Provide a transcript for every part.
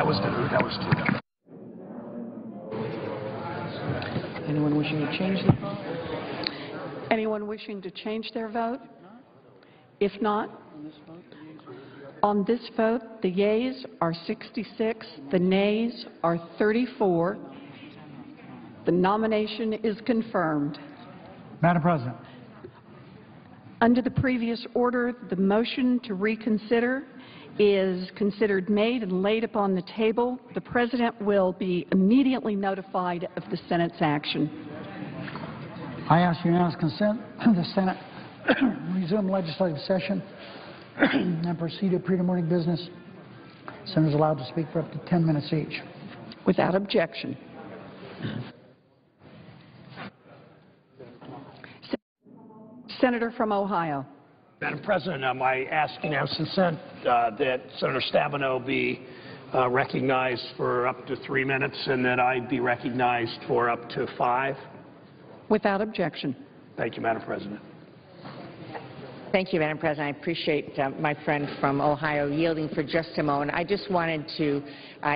That was two. Anyone wishing to change their vote? Anyone wishing to change their vote? If not, on this vote, the yeas are 66, the nays are 34. The nomination is confirmed. Madam President. Under the previous order, the motion to reconsider is considered made and laid upon the table. The President will be immediately notified of the Senate's action. I ask unanimous consent the Senate resume legislative session and proceed to pre-morning business. Senators allowed to speak for up to 10 minutes each. Without objection. Senator from Ohio. Madam President, I ask unanimous consent that Senator Stabenow be recognized for up to 3 minutes and that I be recognized for up to 5. Without objection. Thank you, Madam President. Thank you, Madam President. I appreciate my friend from Ohio yielding for just a moment. I just wanted to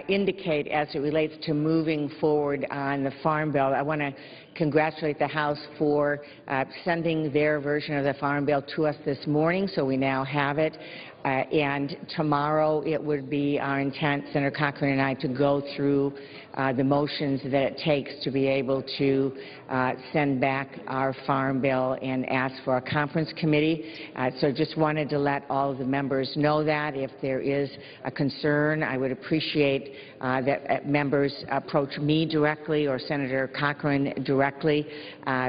indicate, as it relates to moving forward on the Farm Bill, I want to congratulate the House for sending their version of the Farm Bill to us this morning, so we now have it. And tomorrow it would be our intent, Senator Cochran and I, to go through the motions that it takes to be able to send back our Farm Bill and ask for a conference committee. So just wanted to let all of the members know that. If there is a concern, I would appreciate that members approach me directly or Senator Cochran directly,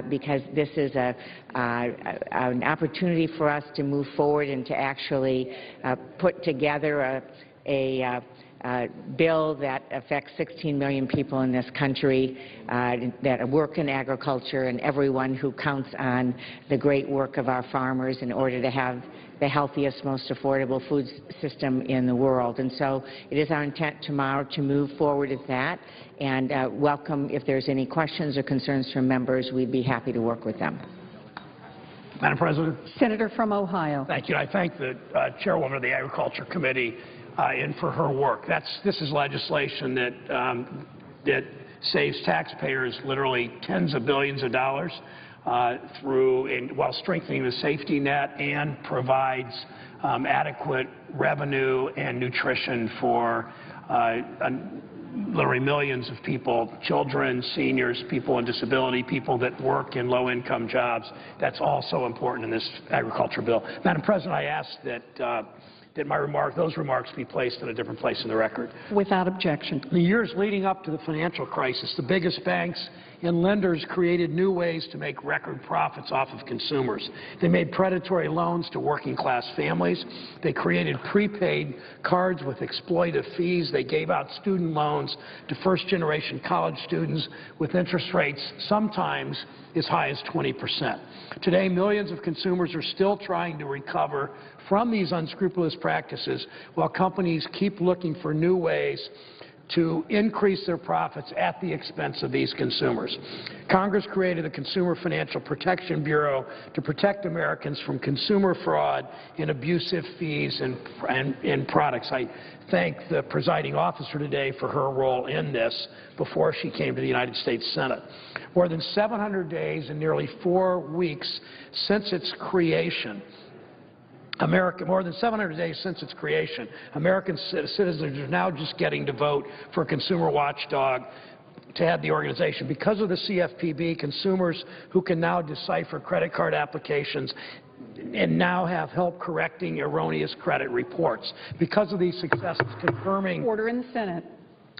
because this is an opportunity for us to move forward and to actually put together a bill that affects 16 million people in this country that work in agriculture and everyone who counts on the great work of our farmers in order to have the healthiest, most affordable food system in the world. And so it is our intent tomorrow to move forward with that, and welcome if there's any questions or concerns from members. We'd be happy to work with them. Madam President. Senator from Ohio. Thank you. I thank the chairwoman of the Agriculture Committee for her work. This is legislation that saves taxpayers literally tens of billions of dollars while strengthening the safety net and provides adequate revenue and nutrition for literally millions of people, children, seniors, people with disability, people that work in low-income jobs. That's also important in this agriculture bill. Madam President, I ask that those remarks be placed in a different place in the record. Without objection. In the years leading up to the financial crisis, the biggest banks and lenders created new ways to make record profits off of consumers. They made predatory loans to working-class families. They created prepaid cards with exploitive fees. They gave out student loans to first-generation college students with interest rates sometimes as high as 20%. Today, millions of consumers are still trying to recover from these unscrupulous practices while companies keep looking for new ways to increase their profits at the expense of these consumers. Congress created the Consumer Financial Protection Bureau to protect Americans from consumer fraud and abusive fees and products. I thank the presiding officer today for her role in this before she came to the United States Senate. More than 700 days and nearly 4 weeks since its creation, more than 700 days since its creation, American citizens are now just getting to vote for a consumer watchdog to head the organization. Because of the CFPB, consumers who can now decipher credit card applications and now have help correcting erroneous credit reports. Because of these successes, confirming... Order in the Senate.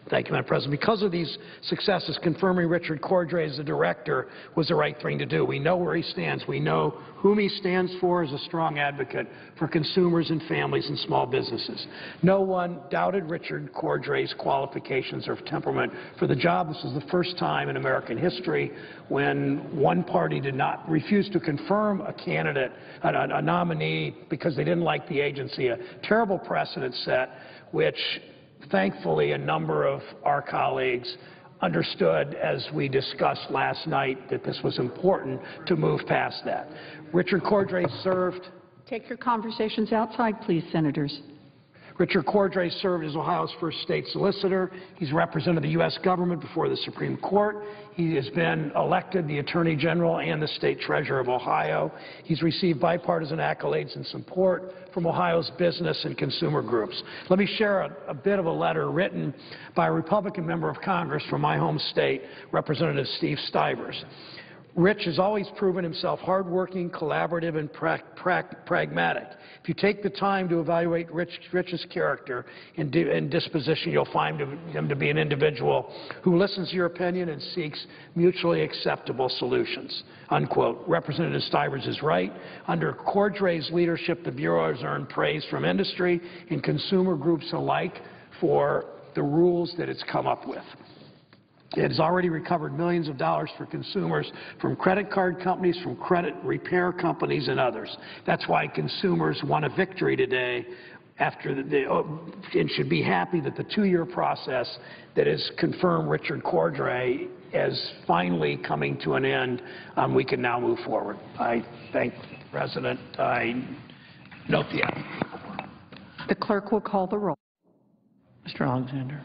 Thank you, Madam President. Because of these successes, confirming Richard Cordray as the director was the right thing to do. We know where he stands. We know whom he stands for as a strong advocate for consumers and families and small businesses. No one doubted Richard Cordray's qualifications or temperament for the job. This is the first time in American history when one party did not refuse to confirm a candidate, a nominee, because they didn't like the agency. A terrible precedent set, which thankfully a number of our colleagues understood as we discussed last night that this was important to move past that. Richard Cordray served... Take your conversations outside, please, Senators. Richard Cordray served as Ohio's first state solicitor. He's represented the U.S. government before the Supreme Court. He has been elected the Attorney General and the State Treasurer of Ohio. He's received bipartisan accolades and support from Ohio's business and consumer groups. Let me share a bit of a letter written by a Republican member of Congress from my home state, Representative Steve Stivers. Rich has always proven himself hardworking, collaborative, and pragmatic. If you take the time to evaluate Rich's character and disposition, you'll find him to be an individual who listens to your opinion and seeks mutually acceptable solutions, unquote. Representative Stivers is right. Under Cordray's leadership, the Bureau has earned praise from industry and consumer groups alike for the rules that it's come up with. It has already recovered millions of dollars for consumers from credit card companies, from credit repair companies, and others. That's why consumers won a victory today and should be happy that the 2-year process that has confirmed Richard Cordray is finally coming to an end. We can now move forward. I thank the President. I note the application. The clerk will call the roll. Mr. Alexander.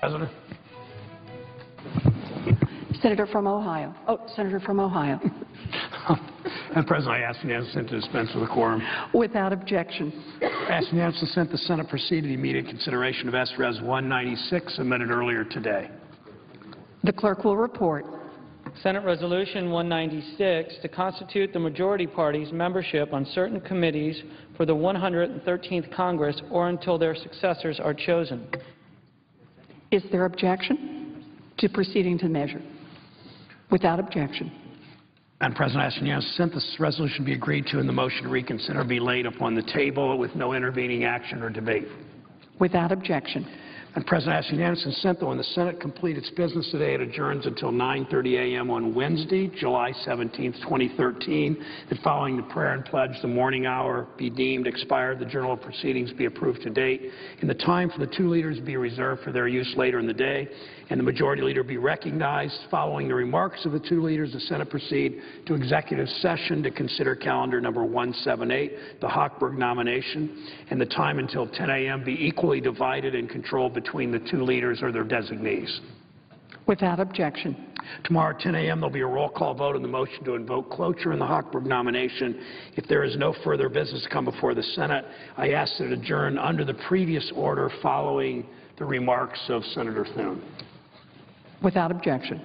President. Senator from Ohio. Oh, Senator from Ohio. Madam President, I ask unanimous consent to dispense with the quorum. Without objection. I ask unanimous consent the Senate proceed to the immediate consideration of S-Res 196 submitted earlier today. The clerk will report. Senate Resolution 196 to constitute the majority party's membership on certain committees for the 113th Congress or until their successors are chosen. Is there objection to proceeding to the measure? Without objection. Madam President, I ask unanimous consent this resolution be agreed to and the motion to reconsider be laid upon the table with no intervening action or debate. Without objection. Madam President, I ask unanimous consent that when the Senate complete its business today, it adjourns until 9:30 a.m. on Wednesday, July 17, 2013, that following the prayer and pledge, the morning hour be deemed expired, the journal of proceedings be approved to date, and the time for the two leaders be reserved for their use later in the day, and the majority leader be recognized. Following the remarks of the two leaders, the Senate proceed to executive session to consider calendar number 178, the Hochberg nomination, and the time until 10 a.m. be equally divided and controlled between the two leaders or their designees. Without objection. Tomorrow at 10 a.m. there will be a roll call vote on the motion to invoke cloture in the Hochberg nomination. If there is no further business to come before the Senate, I ask that it adjourn under the previous order following the remarks of Senator Thune. Without objection.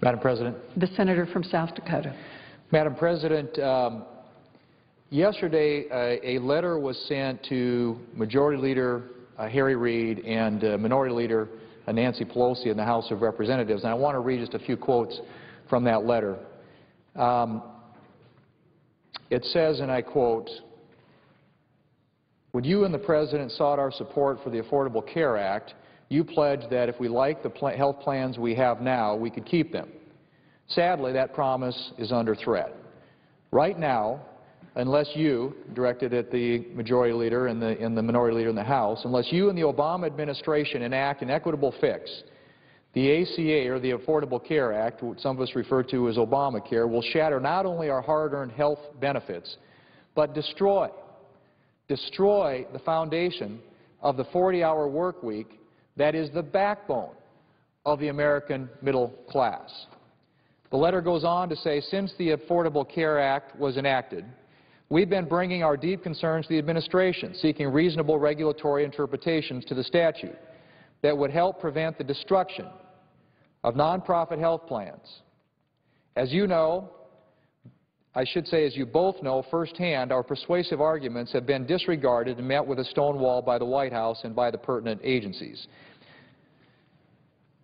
Madam President. The Senator from South Dakota. Madam President, yesterday a letter was sent to Majority Leader Harry Reid and Minority Leader Nancy Pelosi in the House of Representatives, and I want to read just a few quotes from that letter. It says, and I quote, "When you and the President sought our support for the Affordable Care Act, you pledged that if we liked the health plans we have now, we could keep them. Sadly, that promise is under threat. Right now, unless you," directed at the Majority Leader and the Minority Leader in the House, "unless you and the Obama administration enact an equitable fix, the ACA, or the Affordable Care Act, what some of us refer to as Obamacare, will shatter not only our hard-earned health benefits, but destroy the foundation of the 40-hour work week that is the backbone of the American middle class." The letter goes on to say, since the Affordable Care Act was enacted, we've been bringing our deep concerns to the administration, seeking reasonable regulatory interpretations to the statute that would help prevent the destruction of nonprofit health plans. As you know, I should say as you both know firsthand, our persuasive arguments have been disregarded and met with a stone wall by the White House and by the pertinent agencies.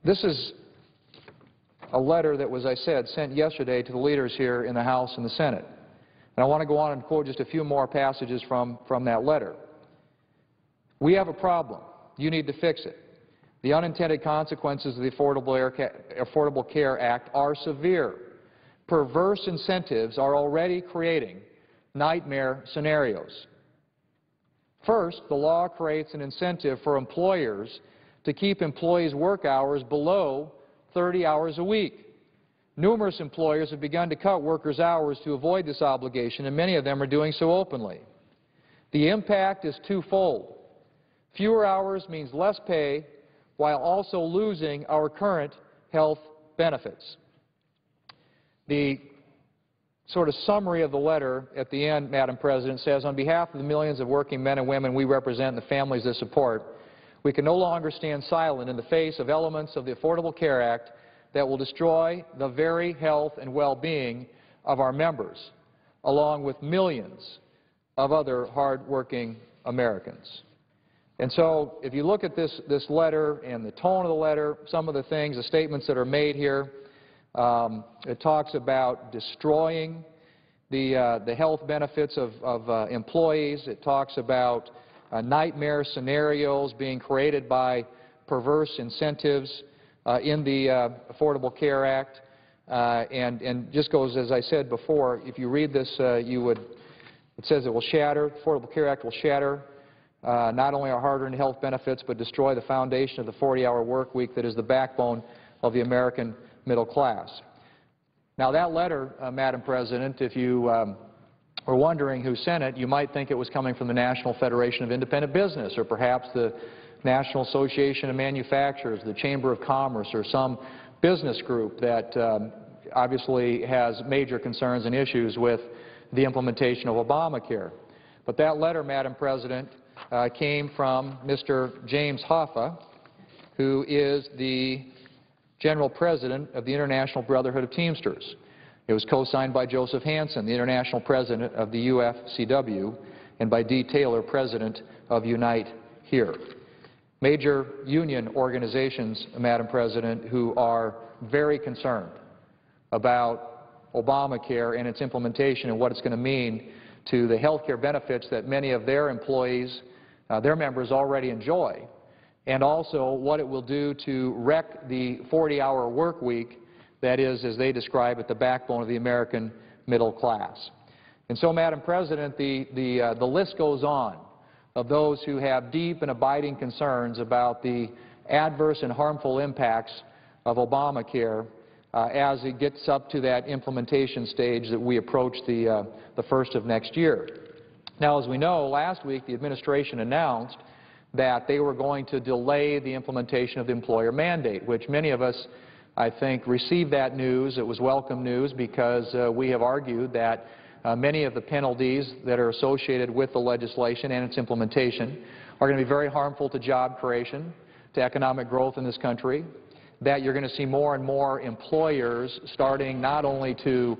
This is a letter that was, I said, sent yesterday to the leaders here in the House and the Senate. And I want to go on and quote just a few more passages from that letter. "We have a problem. You need to fix it. The unintended consequences of the Affordable Care Act are severe. Perverse incentives are already creating nightmare scenarios. First, the law creates an incentive for employers to keep employees' work hours below 30 hours a week. Numerous employers have begun to cut workers' hours to avoid this obligation, and many of them are doing so openly. The impact is twofold. Fewer hours means less pay, while also losing our current health benefits." The sort of summary of the letter at the end, Madam President, says, on behalf of the millions of working men and women we represent and the families they support, we can no longer stand silent in the face of elements of the Affordable Care Act that will destroy the very health and well-being of our members, along with millions of other hard-working Americans. And so if you look at this letter and the tone of the letter, some of the things, the statements that are made here, it talks about destroying the health benefits of employees. It talks about nightmare scenarios being created by perverse incentives in the Affordable Care Act. And just goes, as I said before, if you read this, it says it will shatter, the Affordable Care Act will shatter not only our hard-earned health benefits, but destroy the foundation of the 40-hour work week that is the backbone of the American middle class. Now, that letter, Madam President, if you were wondering who sent it, you might think it was coming from the National Federation of Independent Business or perhaps the National Association of Manufacturers, the Chamber of Commerce, or some business group that obviously has major concerns and issues with the implementation of Obamacare. But that letter, Madam President, came from Mr. James Hoffa, who is the General President of the International Brotherhood of Teamsters. It was co-signed by Joseph Hansen, the International President of the UFCW, and by Dee Taylor, President of Unite Here. Major union organizations, Madam President, who are very concerned about Obamacare and its implementation and what it's going to mean to the health care benefits that many of their employees, their members already enjoy, and also what it will do to wreck the 40-hour work week that is, as they describe it, the backbone of the American middle class. And so, Madam President, the list goes on of those who have deep and abiding concerns about the adverse and harmful impacts of Obamacare as it gets up to that implementation stage that we approach the first of next year. Now, as we know, last week the administration announced that they were going to delay the implementation of the employer mandate, which many of us, I think, received that news. It was welcome news because we have argued that many of the penalties that are associated with the legislation and its implementation are going to be very harmful to job creation, to economic growth in this country, that you're going to see more and more employers starting not only to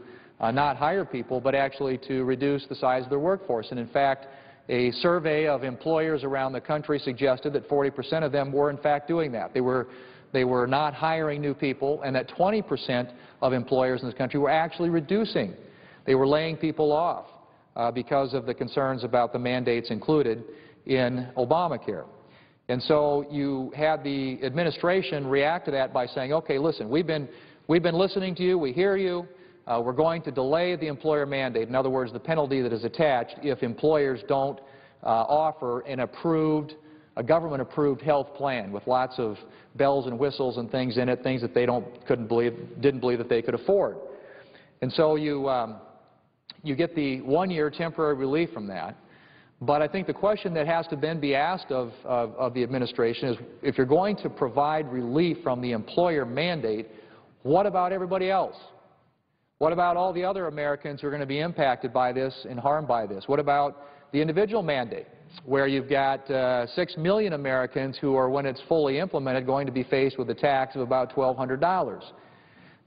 not hire people, but actually to reduce the size of their workforce. And in fact, a survey of employers around the country suggested that 40% of them were in fact doing that. They were not hiring new people, and that 20% of employers in this country were actually reducing. They were laying people off because of the concerns about the mandates included in Obamacare. And so you had the administration react to that by saying, okay, listen, we've been listening to you, we hear you, we're going to delay the employer mandate. In other words, the penalty that is attached if employers don't offer a government-approved health plan with lots of bells and whistles and things in it, things that they didn't believe that they could afford. And so you get the one-year temporary relief from that. But I think the question that has to then be asked of the administration is, if you're going to provide relief from the employer mandate, what about everybody else? What about all the other Americans who are going to be impacted by this and harmed by this? What about the individual mandate, where you've got 6 million Americans who are, when it's fully implemented, going to be faced with a tax of about $1,200?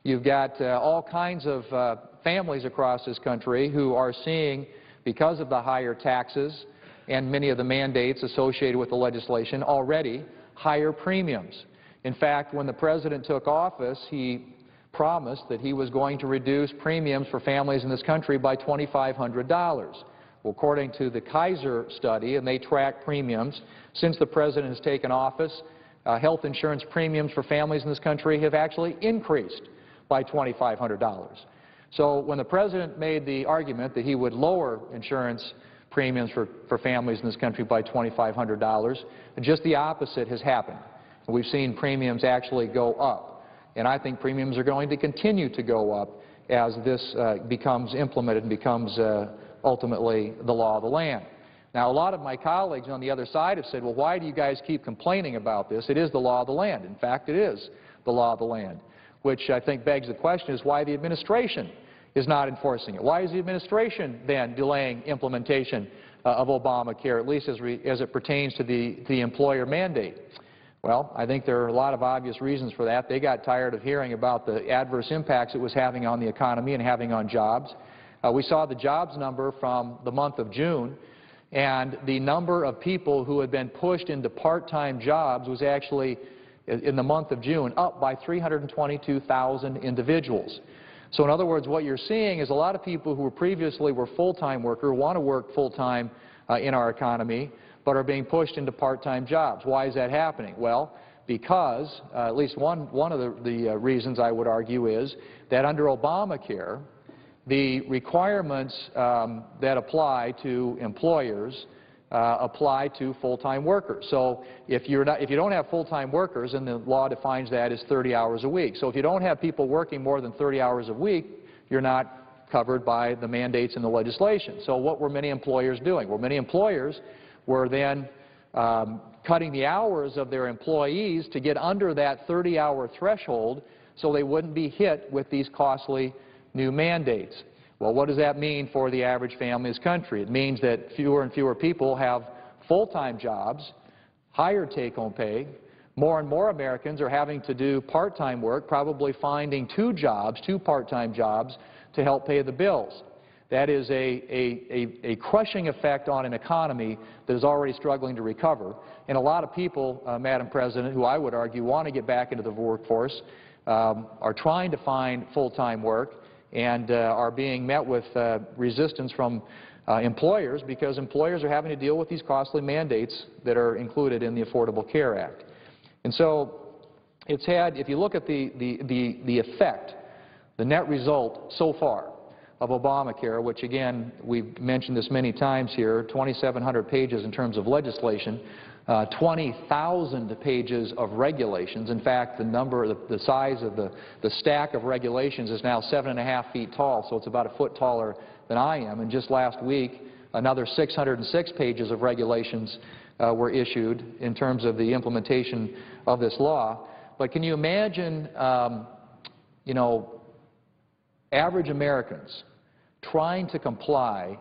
You've got all kinds of families across this country who are seeing, because of the higher taxes and many of the mandates associated with the legislation, already higher premiums. In fact, when the President took office, he promised that he was going to reduce premiums for families in this country by $2,500. Well, according to the Kaiser study, and they track premiums, since the President has taken office, health insurance premiums for families in this country have actually increased by $2,500. So when the President made the argument that he would lower insurance premiums for families in this country by $2,500, just the opposite has happened. We've seen premiums actually go up. And I think premiums are going to continue to go up as this becomes implemented and becomes ultimately the law of the land. Now, a lot of my colleagues on the other side have said, well, why do you guys keep complaining about this? It is the law of the land. In fact, it is the law of the land, which I think begs the question is why the administration is not enforcing it. Why is the administration then delaying implementation of Obamacare, at least as it pertains to the employer mandate? Well, I think there are a lot of obvious reasons for that. They got tired of hearing about the adverse impacts it was having on the economy and having on jobs. We saw the jobs number from the month of June, and the number of people who had been pushed into part-time jobs was actually, in the month of June, up by 322,000 individuals. So in other words, what you're seeing is a lot of people who previously were full-time workers, want to work full-time in our economy, but are being pushed into part-time jobs. Why is that happening? Well, because at least one of the reasons I would argue is that under Obamacare, the requirements that apply to employers apply to full-time workers. So if you don't have full-time workers, and the law defines that as 30 hours a week. So if you don't have people working more than 30 hours a week, you're not covered by the mandates in the legislation. So what were many employers doing? Well, many employers were then cutting the hours of their employees to get under that 30-hour threshold so they wouldn't be hit with these costly new mandates. Well, what does that mean for the average family in this country? It means that fewer and fewer people have full-time jobs, higher take-home pay. More and more Americans are having to do part-time work, probably finding two part-time jobs, to help pay the bills. That is a crushing effect on an economy that is already struggling to recover. And a lot of people, Madam President, who I would argue want to get back into the workforce, are trying to find full-time work and are being met with resistance from employers, because employers are having to deal with these costly mandates that are included in the Affordable Care Act. And so it's had, if you look at the effect, the net result so far of Obamacare, which again, we've mentioned this many times here, 2,700 pages in terms of legislation, 20,000 pages of regulations. In fact, the size of the stack of regulations is now 7.5 feet tall, so it's about a foot taller than I am. And just last week, another 606 pages of regulations were issued in terms of the implementation of this law. But can you imagine, average Americans trying to comply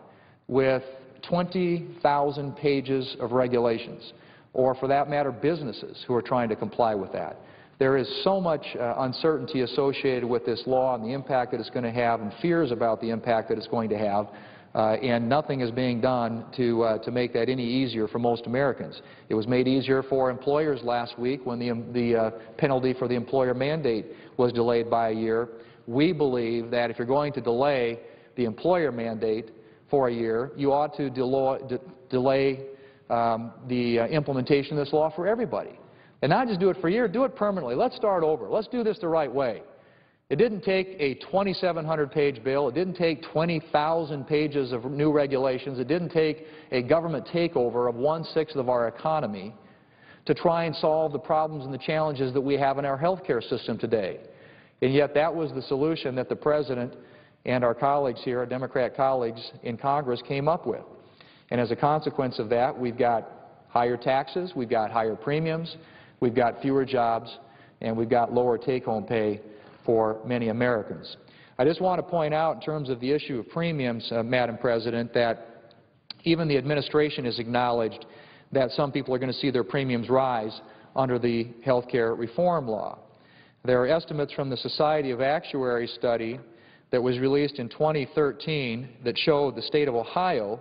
with 20,000 pages of regulations, or for that matter, businesses who are trying to comply with that? There is so much uncertainty associated with this law and the impact that it's going to have, and fears about the impact that it's going to have, and nothing is being done to make that any easier for most Americans. It was made easier for employers last week when the penalty for the employer mandate was delayed by a year. We believe that if you're going to delay the employer mandate for a year, you ought to delay the implementation of this law for everybody. And not just do it for a year, do it permanently. Let's start over. Let's do this the right way. It didn't take a 2,700-page bill. It didn't take 20,000 pages of new regulations. It didn't take a government takeover of 1/6 of our economy to try and solve the problems and the challenges that we have in our health care system today. And yet that was the solution that the President and our colleagues here, our Democrat colleagues in Congress, came up with. And as a consequence of that, we've got higher taxes, we've got higher premiums, we've got fewer jobs, and we've got lower take-home pay for many Americans. I just want to point out, in terms of the issue of premiums, Madam President, that even the administration has acknowledged that some people are going to see their premiums rise under the health care reform law. There are estimates from the Society of Actuaries study that was released in 2013 that showed the state of Ohio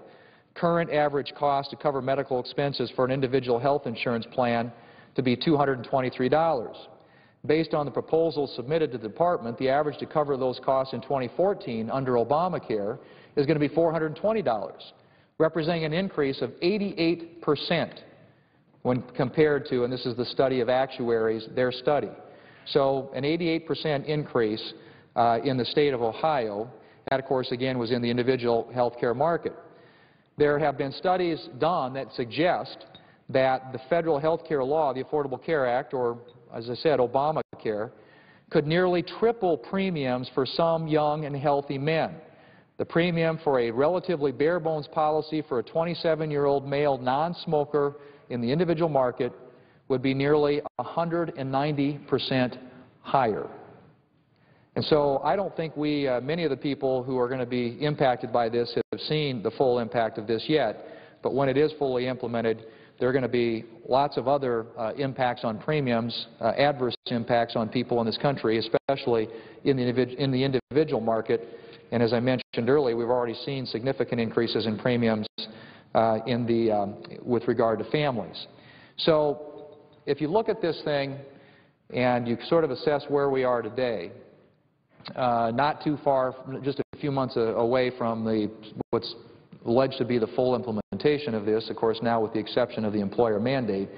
current average cost to cover medical expenses for an individual health insurance plan to be $223. Based on the proposals submitted to the Department, the average to cover those costs in 2014 under Obamacare is going to be $420, representing an increase of 88% when compared to, and this is the study of actuaries, their study. So an 88% increase in the state of Ohio. That, of course, again, was in the individual health care market. There have been studies done that suggest that the federal health care law, the Affordable Care Act, or, as I said, Obamacare, could nearly triple premiums for some young and healthy men. The premium for a relatively bare-bones policy for a 27-year-old male non-smoker in the individual market would be nearly 190% higher. And so I don't think many of the people who are going to be impacted by this have seen the full impact of this yet. But when it is fully implemented, there are going to be lots of other impacts on premiums, adverse impacts on people in this country, especially in the individual market. And as I mentioned earlier, we've already seen significant increases in premiums with regard to families. So if you look at this thing and you sort of assess where we are today, not too far, just a few months away from what's alleged to be the full implementation of this, of course now with the exception of the employer mandate,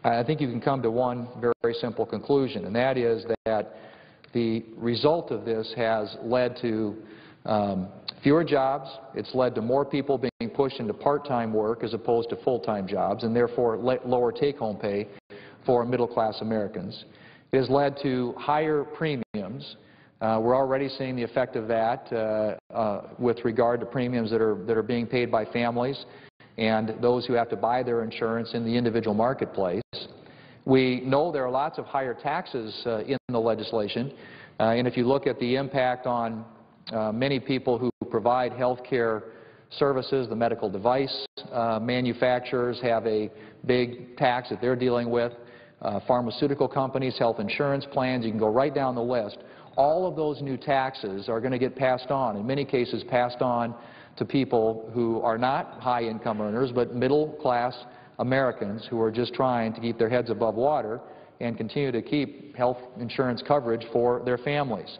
I think you can come to one very simple conclusion, and that is that the result of this has led to fewer jobs. It's led to more people being pushed into part-time work as opposed to full-time jobs, and therefore lower take-home pay for middle-class Americans. It has led to higher premiums We're already seeing the effect of that with regard to premiums that are being paid by families and those who have to buy their insurance in the individual marketplace. We know there are lots of higher taxes in the legislation, and if you look at the impact on many people who provide health care services, the medical device manufacturers have a big tax that they're dealing with, pharmaceutical companies, health insurance plans, you can go right down the list. All of those new taxes are going to get passed on, in many cases passed on to people who are not high-income earners, but middle-class Americans who are just trying to keep their heads above water and continue to keep health insurance coverage for their families.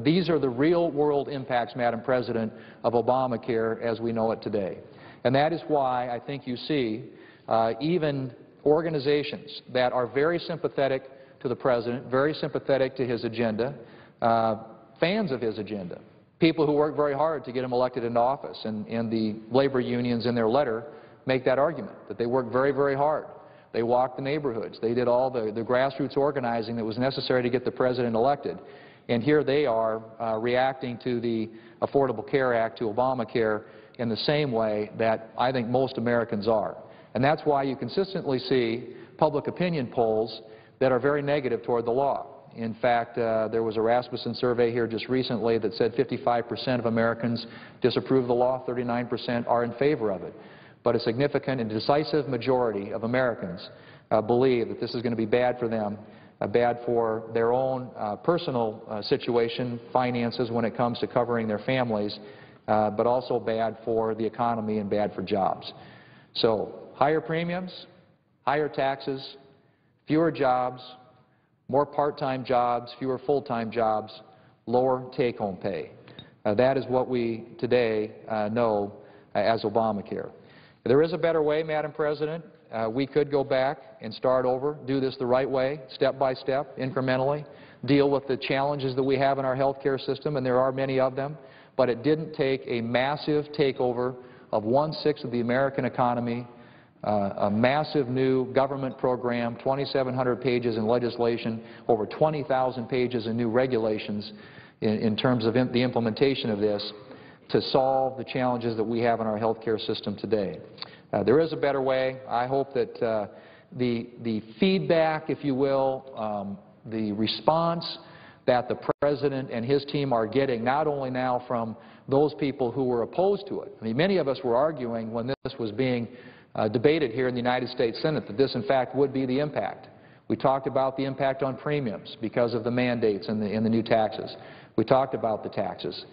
These are the real-world impacts, Madam President, of Obamacare as we know it today. And that is why I think you see even organizations that are very sympathetic to the President, very sympathetic to his agenda, fans of his agenda, people who work very hard to get him elected into office, and the labor unions in their letter make that argument, that they work very, very hard. They walked the neighborhoods. They did all the grassroots organizing that was necessary to get the President elected. And here they are reacting to the Affordable Care Act, to Obamacare, in the same way that I think most Americans are. And that's why you consistently see public opinion polls that are very negative toward the law. In fact, there was a Rasmussen survey here just recently that said 55% of Americans disapprove of the law, 39% are in favor of it. But a significant and decisive majority of Americans believe that this is going to be bad for them, bad for their own personal situation, finances when it comes to covering their families, but also bad for the economy and bad for jobs. So higher premiums, higher taxes, fewer jobs, more part-time jobs, fewer full-time jobs, lower take-home pay. That is what we today know as Obamacare. There is a better way, Madam President. We could go back and start over, do this the right way, step by step, incrementally, deal with the challenges that we have in our health care system, and there are many of them, but it didn't take a massive takeover of 1/6 of the American economy, a massive new government program, 2,700 pages in legislation, over 20,000 pages in new regulations in terms of the implementation of this to solve the challenges that we have in our health care system today. There is a better way. I hope that the feedback, if you will, the response that the President and his team are getting, not only now from those people who were opposed to it. I mean, many of us were arguing when this was being debated here in the United States Senate that this, in fact, would be the impact. We talked about the impact on premiums because of the mandates and the new taxes. We talked about the taxes.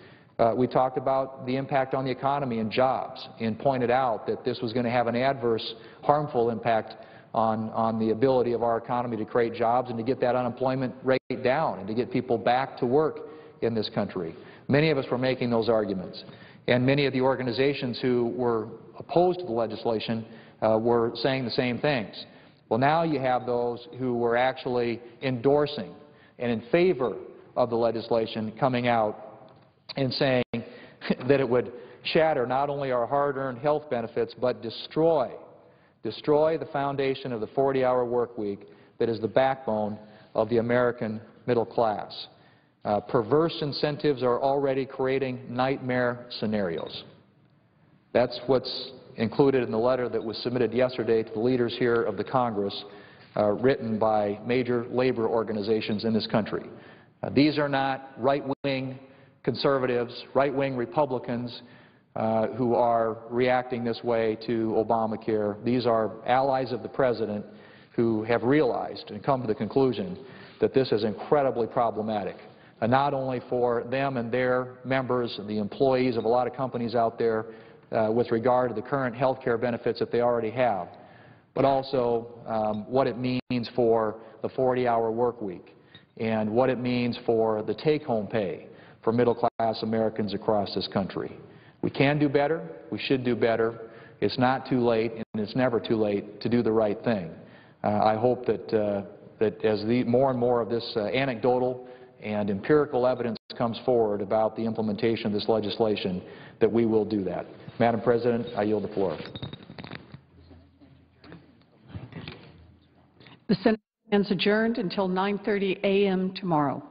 We talked about the impact on the economy and jobs and pointed out that this was going to have an adverse, harmful impact on the ability of our economy to create jobs and to get that unemployment rate down and to get people back to work in this country. Many of us were making those arguments. And many of the organizations who were opposed to the legislation were saying the same things. Well, now you have those who were actually endorsing and in favor of the legislation coming out and saying that it would shatter not only our hard-earned health benefits, but destroy the foundation of the 40-hour work week that is the backbone of the American middle class. Perverse incentives are already creating nightmare scenarios. That's what's included in the letter that was submitted yesterday to the leaders here of the Congress, written by major labor organizations in this country. These are not right-wing conservatives, right-wing Republicans who are reacting this way to Obamacare. These are allies of the President who have realized and come to the conclusion that this is incredibly problematic, not only for them and their members, the employees of a lot of companies out there with regard to the current health care benefits that they already have, but also what it means for the 40-hour work week and what it means for the take-home pay for middle-class Americans across this country. We can do better. We should do better. It's not too late, and it's never too late to do the right thing. I hope that, as more and more of this anecdotal and empirical evidence comes forward about the implementation of this legislation, that we will do that. Madam President, I yield the floor. The Senate stands adjourned until 9:30 a.m. tomorrow.